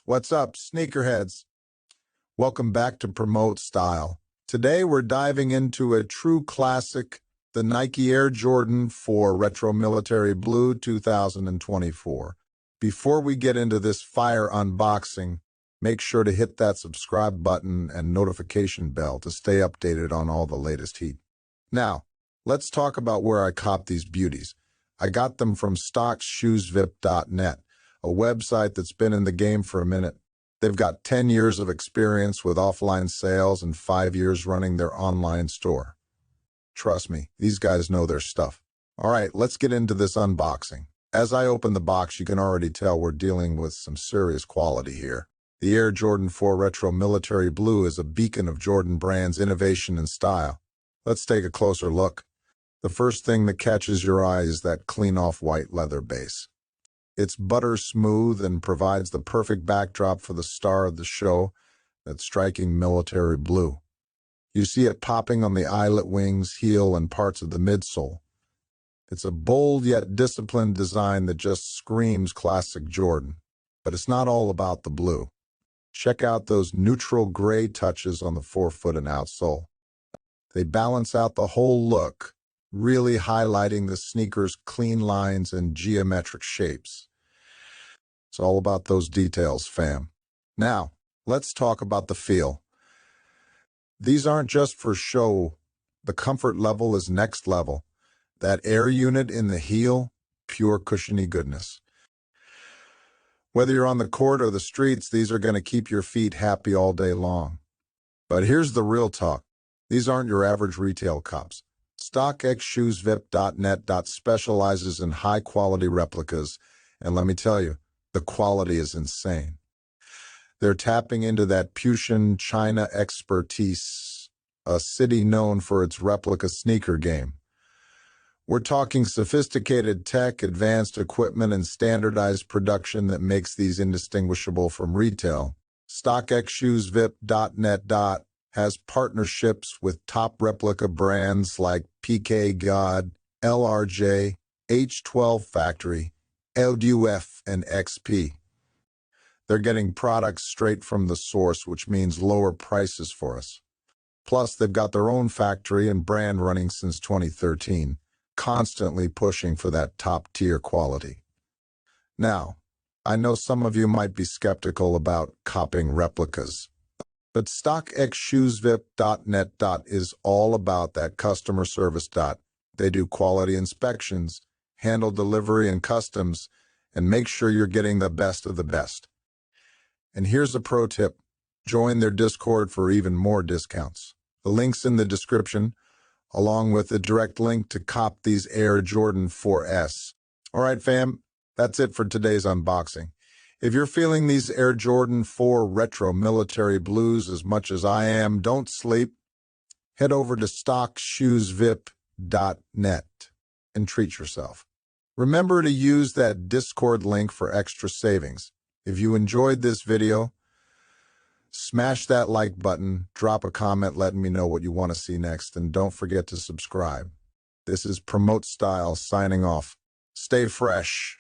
What's up, sneakerheads? Welcome back to Promote Style. Today we're diving into a true classic, the Nike Air Jordan 4 Retro Military Blue 2024. Before we get into this fire unboxing, make sure to hit that subscribe button and notification bell to stay updated on all the latest heat. Now, let's talk about where I copped these beauties. I got them from StockShoesVip.net, a website that's been in the game for a minute. They've got 10 years of experience with offline sales and 5 years running their online store. Trust me, these guys know their stuff. All right, let's get into this unboxing. As I open the box, you can already tell we're dealing with some serious quality here. The Air Jordan 4 Retro Military Blue is a beacon of Jordan Brand's innovation and style. Let's take a closer look. The first thing that catches your eye is that clean off-white leather base. It's butter smooth and provides the perfect backdrop for the star of the show, that striking military blue. You see it popping on the eyelet wings, heel, and parts of the midsole. It's a bold yet disciplined design that just screams classic Jordan. But it's not all about the blue. Check out those neutral gray touches on the forefoot and outsole. They balance out the whole look, really highlighting the sneaker's clean lines and geometric shapes. It's all about those details, fam. Now, let's talk about the feel. These aren't just for show. The comfort level is next level. That air unit in the heel, pure cushiony goodness. Whether you're on the court or the streets, these are going to keep your feet happy all day long. But here's the real talk. These aren't your average retail cops. StockShoesVip.net specializes in high-quality replicas, and let me tell you, the quality is insane. They're tapping into that Puxian China expertise, a city known for its replica sneaker game. We're talking sophisticated tech, advanced equipment, and standardized production that makes these indistinguishable from retail. StockShoesVip.net has partnerships with top replica brands like PK God, LRJ, H12 Factory, LDUF, and XP. They're getting products straight from the source, which means lower prices for us. Plus, they've got their own factory and brand running since 2013, constantly pushing for that top-tier quality. Now, I know some of you might be skeptical about copying replicas, but StockShoesVip.net is all about that customer service. They do quality inspections, handle delivery and customs, and make sure you're getting the best of the best. And here's a pro tip. Join their Discord for even more discounts. The link's in the description, along with a direct link to cop these Air Jordan 4S. All right, fam, that's it for today's unboxing. If you're feeling these Air Jordan 4 Retro Military Blues as much as I am, don't sleep. Head over to StockShoesVip.net and treat yourself. Remember to use that Discord link for extra savings. If you enjoyed this video, smash that like button, drop a comment letting me know what you want to see next, and don't forget to subscribe. This is Promote Style signing off. Stay fresh.